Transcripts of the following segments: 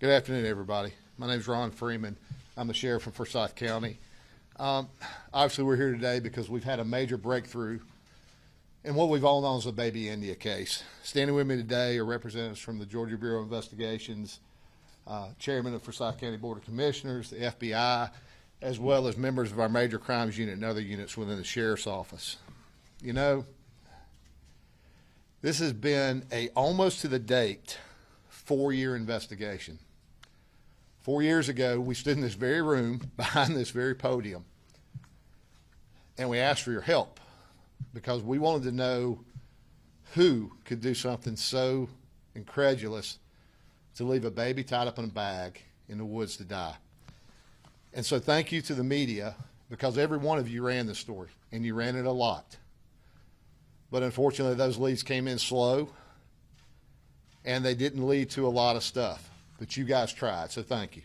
Good afternoon, everybody. My name is Ron Freeman. I'm the sheriff from Forsyth County. Obviously, we're here today because we've had a major breakthrough in what we've all known as the Baby India case. Standing with me today are representatives from the Georgia Bureau of Investigations, chairman of Forsyth County Board of Commissioners, the FBI, as well as members of our major crimes unit and other units within the sheriff's office. You know, this has been a almost to the date 4-year investigation. 4 years ago, we stood in this very room behind this very podium, and we asked for your help because we wanted to know who could do something so incredulous to leave a baby tied up in a bag in the woods to die. And so thank you to the media, because every one of you ran this story, and you ran it a lot. But unfortunately, those leads came in slow, and they didn't lead to a lot of stuff. But you guys tried, so thank you.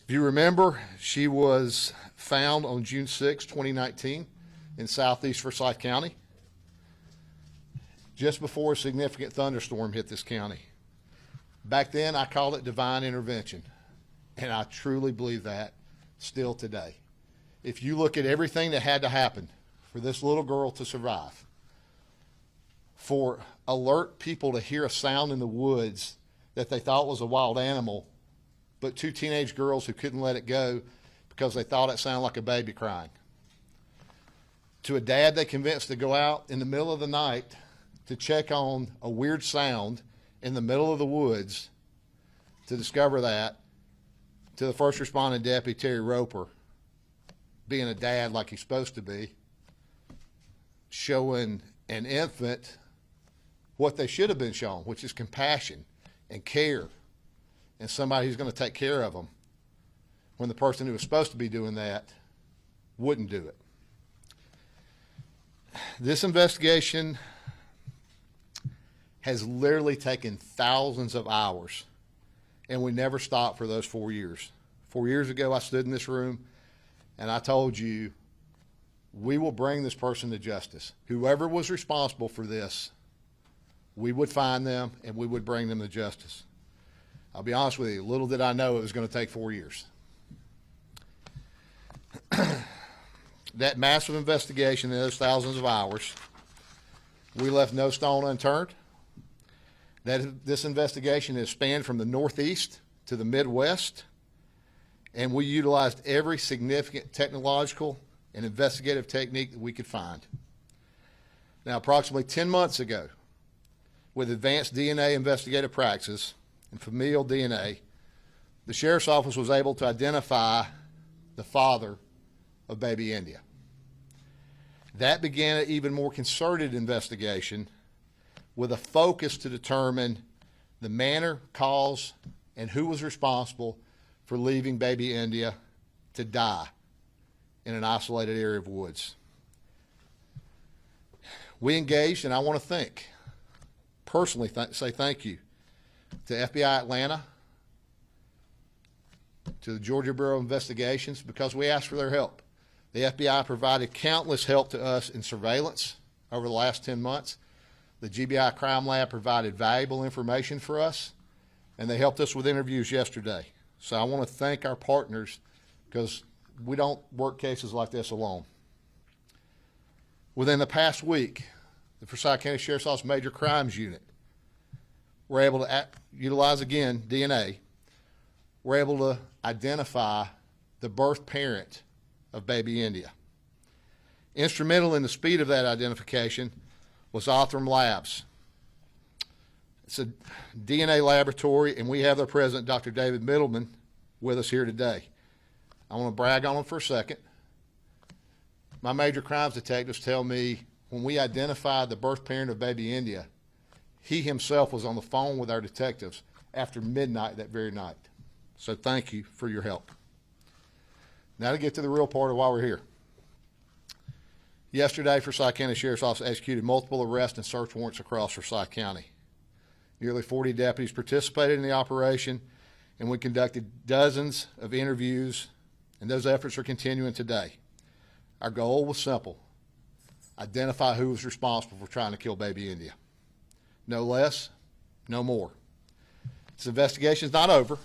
If you remember, she was found on June 6, 2019 in southeast Forsyth County, just before a significant thunderstorm hit this county. Back then, I called it divine intervention, and I truly believe that still today. If you look at everything that had to happen for this little girl to survive, for alert people to hear a sound in the woods that they thought was a wild animal, but 2 teenage girls who couldn't let it go because they thought it sounded like a baby crying. To a dad they convinced to go out in the middle of the night to check on a weird sound in the middle of the woods to discover that, to the first responding deputy, Terry Roper, being a dad like he's supposed to be, showing an infant what they should have been shown, which is compassion and care, and somebody who's going to take care of them, when the person who was supposed to be doing that wouldn't do it. This investigation has literally taken thousands of hours, and we never stopped for those 4 years. 4 years ago, I stood in this room and I told you, we will bring this person to justice. Whoever was responsible for this, we would find them and we would bring them to justice. I'll be honest with you, little did I know it was going to take 4 years. That massive investigation in those thousands of hours, we left no stone unturned. This investigation has spanned from the Northeast to the Midwest, and we utilized every significant technological and investigative technique that we could find. Now, approximately 10 months ago, with advanced DNA investigative practices and familial DNA, the sheriff's office was able to identify the father of baby India. That began an even more concerted investigation with a focus to determine the manner, cause, and who was responsible for leaving baby India to die in an isolated area of woods. We engaged, and I want to personally say thank you to FBI Atlanta, to the Georgia Bureau of Investigations, because we asked for their help. The FBI provided countless help to us in surveillance over the last 10 months. The GBI Crime Lab provided valuable information for us, and they helped us with interviews yesterday. So I want to thank our partners, because we don't work cases like this alone. Within the past week, the Forsyth County Sheriff's Office Major Crimes Unit were able to utilize, again, DNA. We're able to identify the birth parent of baby India. Instrumental in the speed of that identification was Othram Labs. It's a DNA laboratory, and we have their president, Dr. David Middleman, with us here today. I want to brag on him for a second. My major crimes detectives tell me when we identified the birth parent of baby India, he himself was on the phone with our detectives after midnight that very night. So thank you for your help. Now to get to the real part of why we're here. Yesterday, Forsyth County Sheriff's Office executed multiple arrest and search warrants across Forsyth County. Nearly 40 deputies participated in the operation, and we conducted dozens of interviews, and those efforts are continuing today. Our goal was simple: identify who was responsible for trying to kill baby India. No less, no more. This investigation is not over.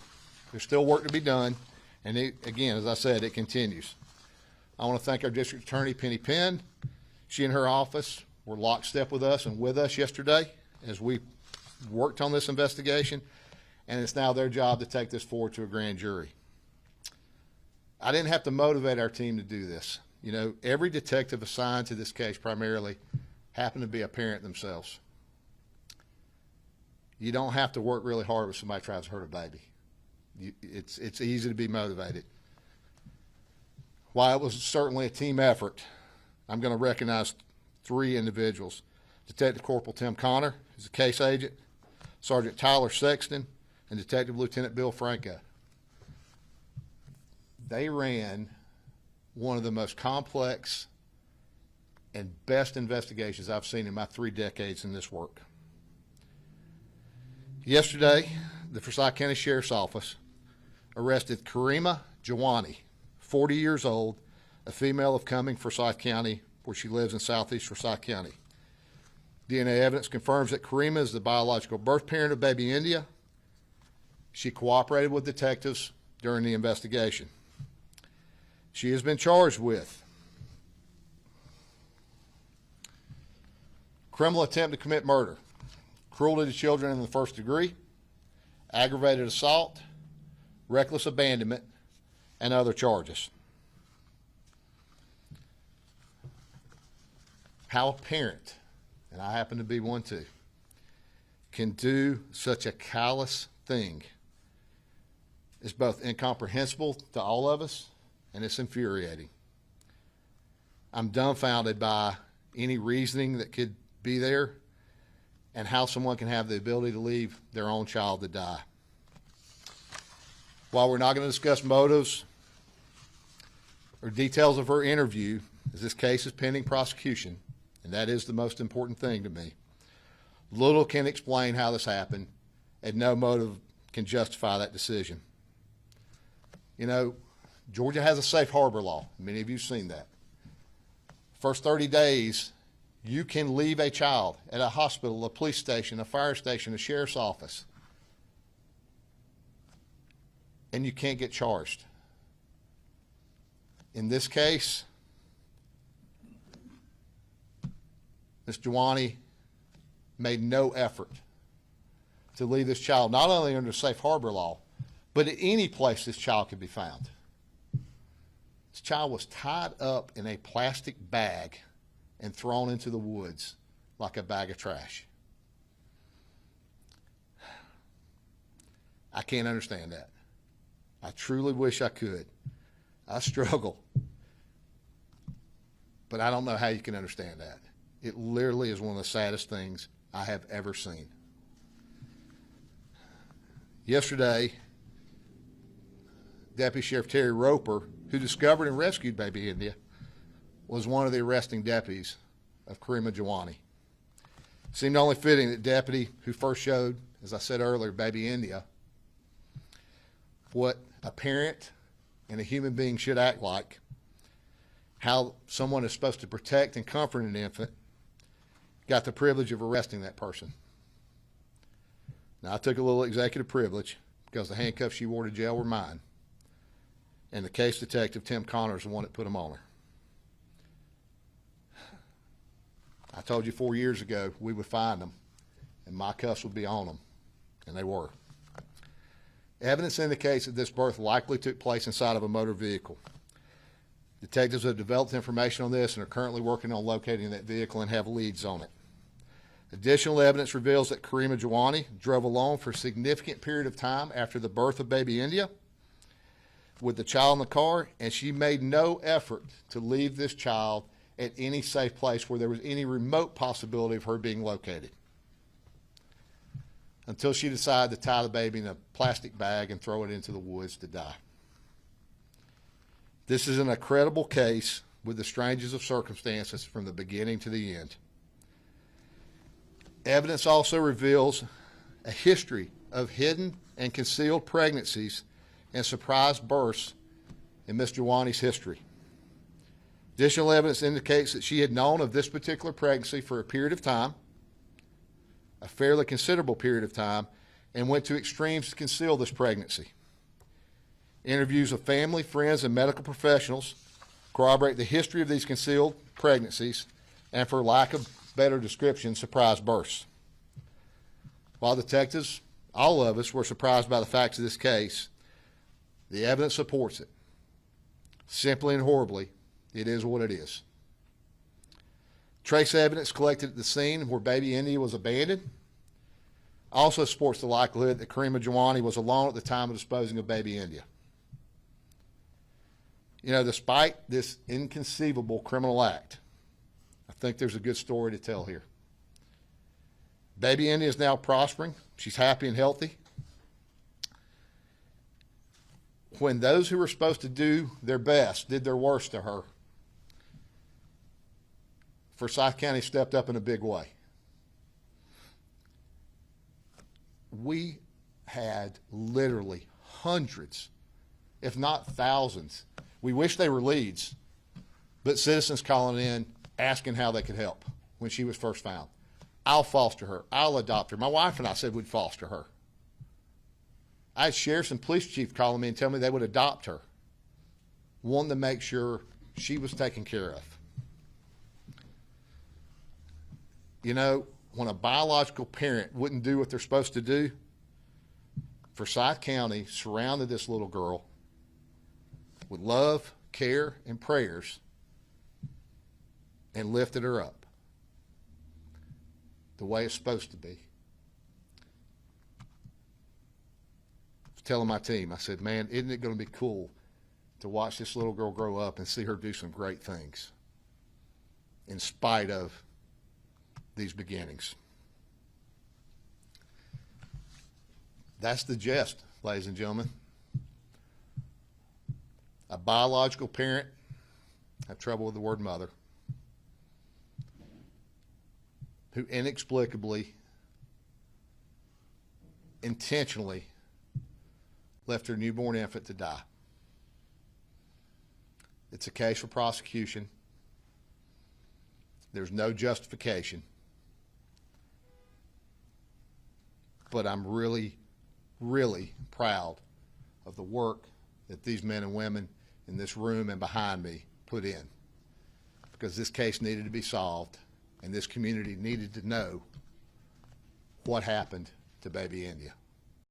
There's still work to be done. And again, as I said, it continues. I want to thank our district attorney, Penny Penn. She and her office were lockstep with us and with us yesterday as we worked on this investigation, and it's now their job to take this forward to a grand jury. I didn't have to motivate our team to do this. You know, every detective assigned to this case primarily happened to be a parent themselves. You don't have to work really hard when somebody tries to hurt a baby. It's easy to be motivated. While it was certainly a team effort, I'm going to recognize 3 individuals. Detective Corporal Tim Connor, who's a case agent, Sergeant Tyler Sexton, and Detective Lieutenant Bill Franco. They ran one of the most complex and best investigations I've seen in my 3 decades in this work. Yesterday, the Forsyth County Sheriff's Office arrested Karima Jawani, 40 years old, a female of Cumming, Forsyth County, where she lives in southeast Forsyth County. DNA evidence confirms that Karima is the biological birth parent of baby India. She cooperated with detectives during the investigation. She has been charged with criminal attempt to commit murder, cruelty to children in the first degree, aggravated assault, reckless abandonment, and other charges. How a parent, and I happen to be one too, can do such a callous thing is both incomprehensible to all of us, and it's infuriating. I'm dumbfounded by any reasoning that could be there and how someone can have the ability to leave their own child to die. While we're not going to discuss motives or details of her interview, as this case is pending prosecution, and that is the most important thing to me, little can explain how this happened, and no motive can justify that decision. You know, Georgia has a safe harbor law. Many of you have seen that. First 30 days, you can leave a child at a hospital, a police station, a fire station, a sheriff's office, and you can't get charged. In this case, Ms. Jawani made no effort to leave this child, not only under safe harbor law, but at any place this child could be found. This child was tied up in a plastic bag and thrown into the woods like a bag of trash. I can't understand that. I truly wish I could. I struggle. But I don't know how you can understand that. It literally is one of the saddest things I have ever seen. Yesterday, Deputy Sheriff Terry Roper, who discovered and rescued baby India, was one of the arresting deputies of Karima Jawani. It seemed only fitting that deputy who first showed, as I said earlier, baby India, what a parent and a human being should act like, how someone is supposed to protect and comfort an infant, got the privilege of arresting that person. Now, I took a little executive privilege because the handcuffs she wore to jail were mine, and the case detective, Tim Connor, is the one that put them on her. I told you 4 years ago we would find them, and my cuffs would be on them, and they were. Evidence indicates that this birth likely took place inside of a motor vehicle. Detectives have developed information on this and are currently working on locating that vehicle and have leads on it. Additional evidence reveals that Karima Jawani drove alone for a significant period of time after the birth of baby India with the child in the car, and she made no effort to leave this child at any safe place where there was any remote possibility of her being located until she decided to tie the baby in a plastic bag and throw it into the woods to die. This is an incredible case with the strangest of circumstances from the beginning to the end. Evidence also reveals a history of hidden and concealed pregnancies and surprise births in Ms. Jawani's history. Additional evidence indicates that she had known of this particular pregnancy for a period of time, a fairly considerable period of time, and went to extremes to conceal this pregnancy. Interviews of family, friends, and medical professionals corroborate the history of these concealed pregnancies and, for lack of better description, surprise births. While detectives, all of us, were surprised by the facts of this case, the evidence supports it. Simply and horribly, it is what it is. Trace evidence collected at the scene where baby India was abandoned also supports the likelihood that Karima Jawani was alone at the time of disposing of baby India. You know, despite this inconceivable criminal act, I think there's a good story to tell here. Baby India is now prospering. She's happy and healthy. When those who were supposed to do their best did their worst to her, Forsyth County stepped up in a big way. We had literally hundreds, if not thousands. We wish they were leads, but citizens calling in asking how they could help when she was first found. I'll foster her. I'll adopt her. My wife and I said we'd foster her. I had sheriffs and police chief calling me and telling me they would adopt her, wanting to make sure she was taken care of. You know, when a biological parent wouldn't do what they're supposed to do, Forsyth County surrounded this little girl with love, care, and prayers and lifted her up the way it's supposed to be. I was telling my team, I said, man, isn't it going to be cool to watch this little girl grow up and see her do some great things in spite of these beginnings. That's the gist, ladies and gentlemen. A biological parent, I have trouble with the word mother, who inexplicably, intentionally left her newborn infant to die. It's a case for prosecution. There's no justification. But I'm really, really proud of the work that these men and women in this room and behind me put in, because this case needed to be solved and this community needed to know what happened to baby India.